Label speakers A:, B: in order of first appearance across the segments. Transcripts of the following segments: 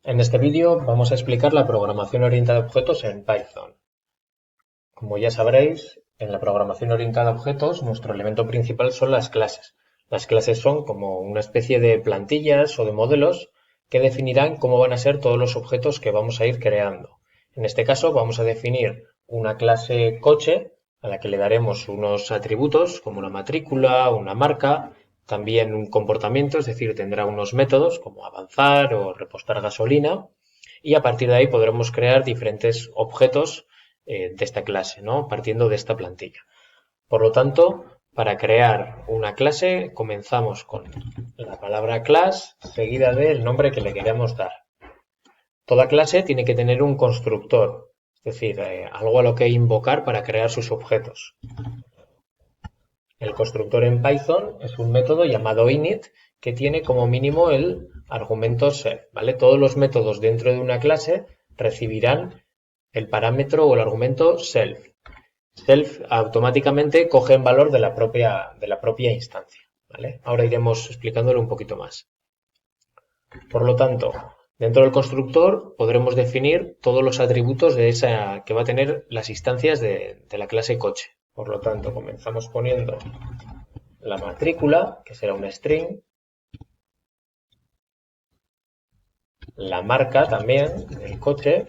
A: En este vídeo vamos a explicar la programación orientada a objetos en Python. Como ya sabréis, en la programación orientada a objetos nuestro elemento principal son las clases. Las clases son como una especie de plantillas o de modelos que definirán cómo van a ser todos los objetos que vamos a ir creando. En este caso vamos a definir una clase coche a la que le daremos unos atributos como una matrícula, una marca, también un comportamiento, es decir, tendrá unos métodos como avanzar o repostar gasolina, y a partir de ahí podremos crear diferentes objetos de esta clase, ¿no? Partiendo de esta plantilla. Por lo tanto, para crear una clase comenzamos con la palabra class seguida del nombre que le queremos dar. Toda clase tiene que tener un constructor, es decir, algo a lo que invocar para crear sus objetos. El constructor en Python es un método llamado init que tiene como mínimo el argumento self, ¿vale? Todos los métodos dentro de una clase recibirán el parámetro o el argumento self. Self automáticamente coge en valor de la propia instancia, ¿vale? Ahora iremos explicándolo un poquito más. Por lo tanto, dentro del constructor podremos definir todos los atributos de esa que va a tener las instancias de la clase coche. Por lo tanto, comenzamos poniendo la matrícula, que será un string, la marca también del coche,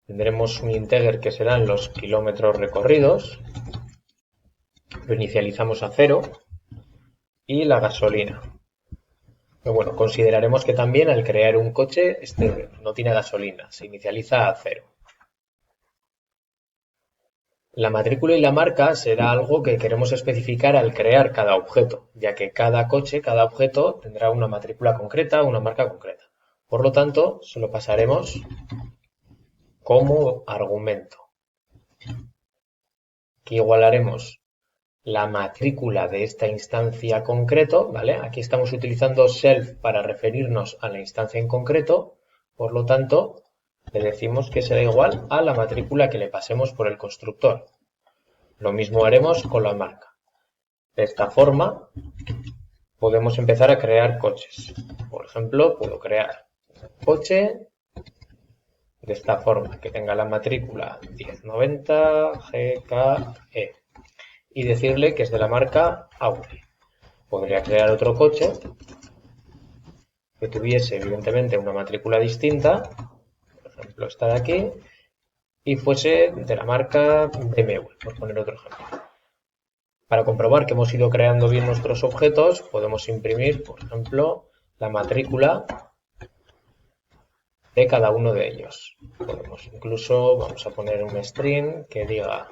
A: tendremos un integer que serán los kilómetros recorridos, lo inicializamos a 0, y la gasolina. Pero bueno, consideraremos que también al crear un coche no tiene gasolina, se inicializa a 0. La matrícula y la marca será algo que queremos especificar al crear cada objeto, ya que cada coche, cada objeto tendrá una matrícula concreta, una marca concreta. Por lo tanto, se lo pasaremos como argumento, que igualaremos la matrícula de esta instancia concreto, ¿vale? Aquí estamos utilizando self para referirnos a la instancia en concreto, por lo tanto, le decimos que será igual a la matrícula que le pasemos por el constructor. Lo mismo haremos con la marca. De esta forma, podemos empezar a crear coches. Por ejemplo, puedo crear un coche de esta forma, que tenga la matrícula 1090 GKE y decirle que es de la marca Audi. Podría crear otro coche que tuviese evidentemente una matrícula distinta, por ejemplo esta de aquí, y fuese de la marca BMW, por poner otro ejemplo. Para comprobar que hemos ido creando bien nuestros objetos, podemos imprimir, por ejemplo, la matrícula de cada uno de ellos. Podemos incluso, vamos a poner un string que diga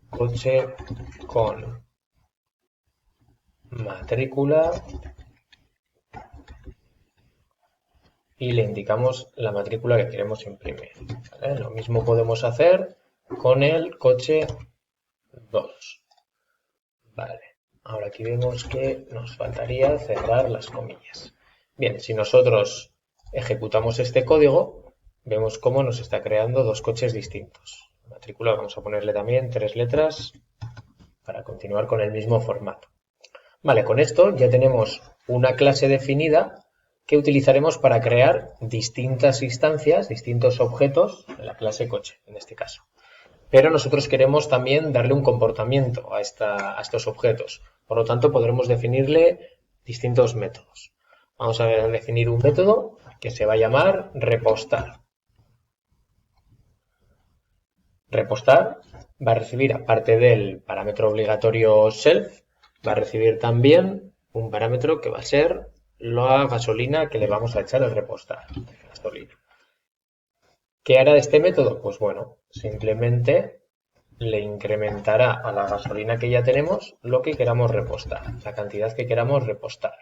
A: coche con matrícula y le indicamos la matrícula que queremos imprimir, ¿vale? Lo mismo podemos hacer con el coche 2. Vale, ahora aquí vemos que nos faltaría cerrar las comillas. Bien, si nosotros ejecutamos este código, vemos cómo nos está creando dos coches distintos. La matrícula vamos a ponerle también 3 letras para continuar con el mismo formato. Vale, con esto ya tenemos una clase definida que utilizaremos para crear distintas instancias, distintos objetos de la clase coche, en este caso. Pero nosotros queremos también darle un comportamiento a estos objetos. Por lo tanto, podremos definirle distintos métodos. Vamos a definir un método que se va a llamar repostar. Repostar va a recibir, aparte del parámetro obligatorio self, va a recibir también un parámetro que va a ser la gasolina que le vamos a echar al repostar. Gasolina. ¿Qué hará este método? Pues bueno, simplemente le incrementará a la gasolina que ya tenemos lo que queramos repostar, la cantidad que queramos repostar.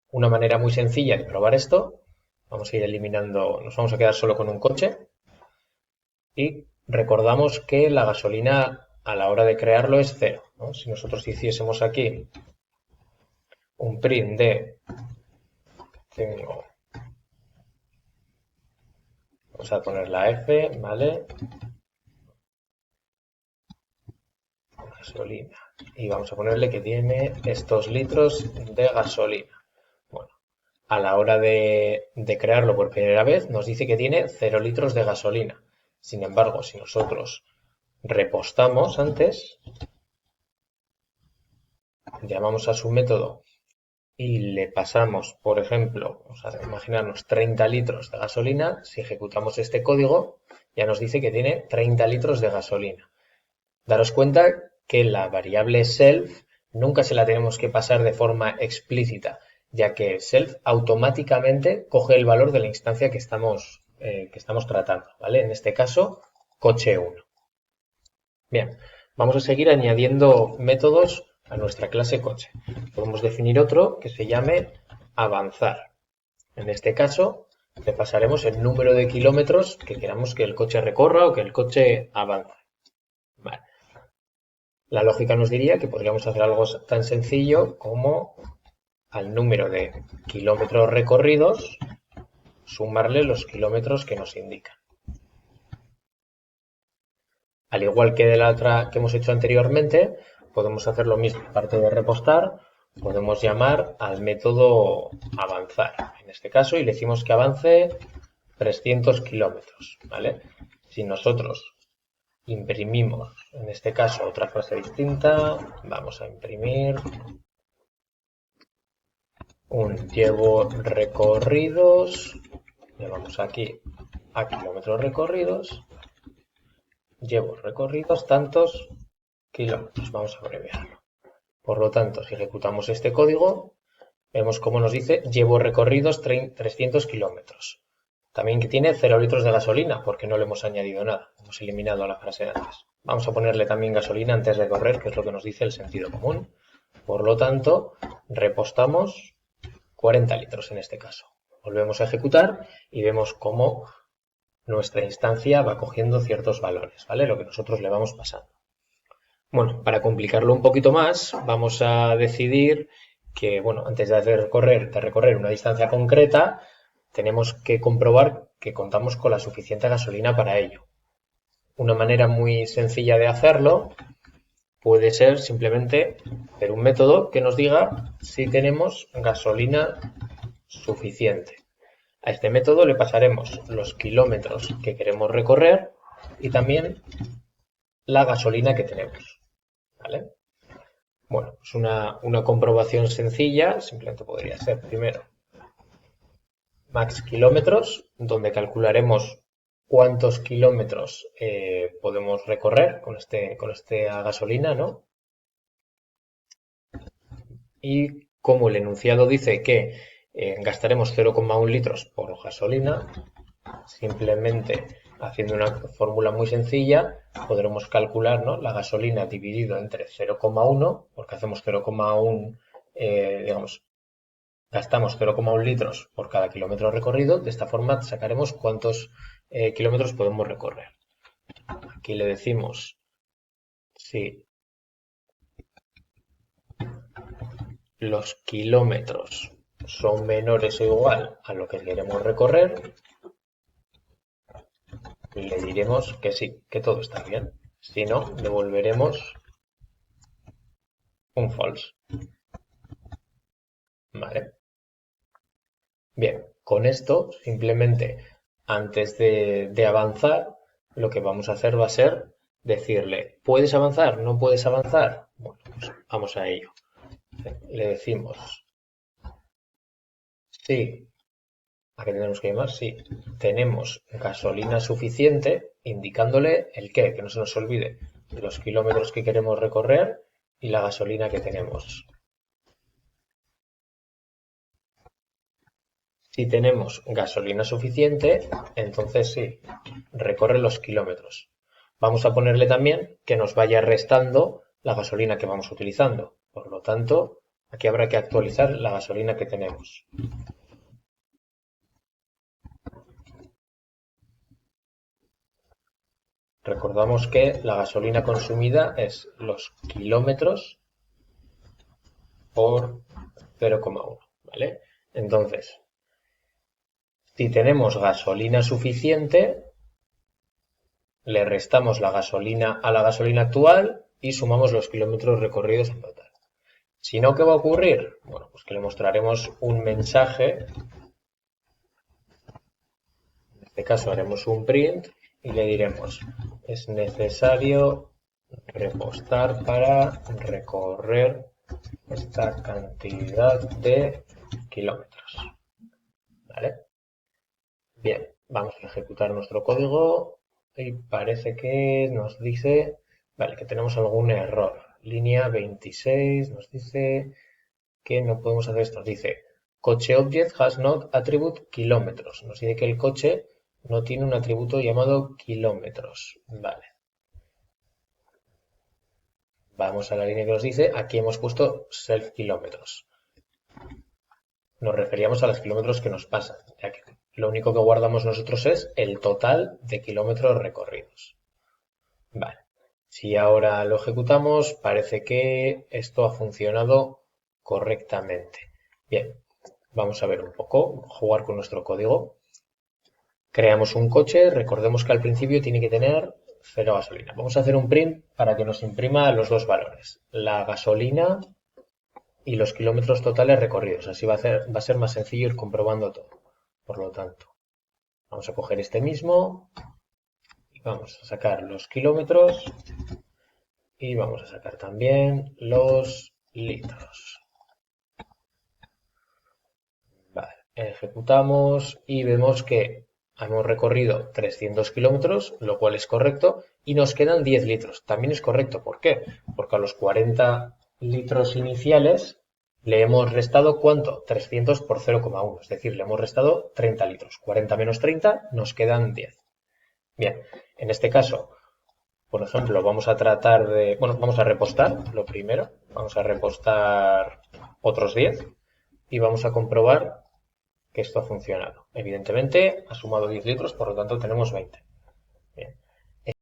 A: Una manera muy sencilla de probar esto, vamos a ir eliminando, nos vamos a quedar solo con un coche y recordamos que la gasolina a la hora de crearlo es 0, ¿no? Si nosotros hiciésemos aquí un print de tengo, vamos a poner la F, ¿vale? gasolina. Y vamos a ponerle que tiene estos litros de gasolina. Bueno, a la hora de crearlo por primera vez nos dice que tiene 0 litros de gasolina. Sin embargo, si nosotros repostamos antes, llamamos a su método y le pasamos, por ejemplo, vamos a imaginarnos 30 litros de gasolina, si ejecutamos este código, ya nos dice que tiene 30 litros de gasolina. Daros cuenta que la variable self nunca se la tenemos que pasar de forma explícita, ya que self automáticamente coge el valor de la instancia que estamos tratando, ¿vale? En este caso, coche 1. Bien, vamos a seguir añadiendo métodos a nuestra clase coche. Podemos definir otro que se llame avanzar. En este caso, le pasaremos el número de kilómetros que queramos que el coche recorra o que el coche avance. Vale. La lógica nos diría que podríamos hacer algo tan sencillo como al número de kilómetros recorridos sumarle los kilómetros que nos indican. Al igual que de la otra que hemos hecho anteriormente, podemos hacer lo mismo. Aparte de repostar, podemos llamar al método avanzar. En este caso, y le decimos que avance 300 kilómetros, ¿vale? Si nosotros imprimimos, en este caso, otra frase distinta, vamos a imprimir un llevo recorridos, llevamos aquí a kilómetros recorridos, llevo recorridos tantos kilómetros, vamos a abreviarlo. Por lo tanto, si ejecutamos este código, vemos cómo nos dice llevo recorridos 300 kilómetros. También que tiene 0 litros de gasolina, porque no le hemos añadido nada, hemos eliminado la frase de antes. Vamos a ponerle también gasolina antes de correr, que es lo que nos dice el sentido común. Por lo tanto, repostamos 40 litros en este caso. Volvemos a ejecutar y vemos cómo nuestra instancia va cogiendo ciertos valores, ¿vale? Lo que nosotros le vamos pasando. Bueno, para complicarlo un poquito más, vamos a decidir que, bueno, antes de recorrer una distancia concreta, tenemos que comprobar que contamos con la suficiente gasolina para ello. Una manera muy sencilla de hacerlo puede ser simplemente hacer un método que nos diga si tenemos gasolina suficiente. A este método le pasaremos los kilómetros que queremos recorrer y también la gasolina que tenemos, ¿vale? Bueno, pues una comprobación sencilla simplemente podría ser primero max kilómetros, donde calcularemos cuántos kilómetros podemos recorrer con esta gasolina, ¿no? Y como el enunciado dice que gastaremos 0,1 litros por gasolina, simplemente haciendo una fórmula muy sencilla podremos calcular, ¿no?, la gasolina dividido entre 0,1, porque hacemos 0,1, digamos, gastamos 0,1 litros por cada kilómetro recorrido. De esta forma sacaremos cuántos kilómetros podemos recorrer. Aquí le decimos si los kilómetros son menores o igual a lo que queremos recorrer, le diremos que sí, que todo está bien. Si no, devolveremos un false. Vale. Bien, con esto simplemente antes de avanzar, lo que vamos a hacer va a ser decirle, ¿puedes avanzar? ¿No puedes avanzar? Bueno, pues vamos a ello. Le decimos, sí, ¿a qué tenemos que llamar? Sí, tenemos gasolina suficiente, indicándole el qué, que no se nos olvide, los kilómetros que queremos recorrer y la gasolina que tenemos. Si tenemos gasolina suficiente, entonces sí, recorre los kilómetros. Vamos a ponerle también que nos vaya restando la gasolina que vamos utilizando. Por lo tanto, aquí habrá que actualizar la gasolina que tenemos. Recordamos que la gasolina consumida es los kilómetros por 0,1, ¿vale? Entonces, si tenemos gasolina suficiente, le restamos la gasolina a la gasolina actual y sumamos los kilómetros recorridos en total. Si no, ¿qué va a ocurrir? Bueno, pues que le mostraremos un mensaje. En este caso haremos un print y le diremos: es necesario repostar para recorrer esta cantidad de kilómetros. ¿Vale? Bien, vamos a ejecutar nuestro código y parece que nos dice, vale, que tenemos algún error. Línea 26 nos dice que no podemos hacer esto. Nos dice, coche object has not attribute kilómetros. Nos dice que el coche no tiene un atributo llamado kilómetros. Vale. Vamos a la línea que nos dice, aquí hemos puesto self kilómetros. Nos referíamos a los kilómetros que nos pasan, ya que lo único que guardamos nosotros es el total de kilómetros recorridos. Vale. Si ahora lo ejecutamos, parece que esto ha funcionado correctamente. Bien, vamos a ver un poco, jugar con nuestro código. Creamos un coche, recordemos que al principio tiene que tener 0 gasolina. Vamos a hacer un print para que nos imprima los dos valores, la gasolina y los kilómetros totales recorridos. Así va a ser más sencillo ir comprobando todo. Por lo tanto, vamos a coger este mismo y vamos a sacar los kilómetros y vamos a sacar también los litros. Vale, ejecutamos y vemos que hemos recorrido 300 kilómetros, lo cual es correcto, y nos quedan 10 litros. También es correcto. ¿Por qué? Porque a los 40 litros iniciales le hemos restado, ¿cuánto? 300 por 0,1, es decir, le hemos restado 30 litros. 40 menos 30 nos quedan 10. Bien, en este caso, por ejemplo, vamos a tratar de... Bueno, vamos a repostar lo primero. Vamos a repostar otros 10 y vamos a comprobar que esto ha funcionado. Evidentemente, ha sumado 10 litros, por lo tanto tenemos 20.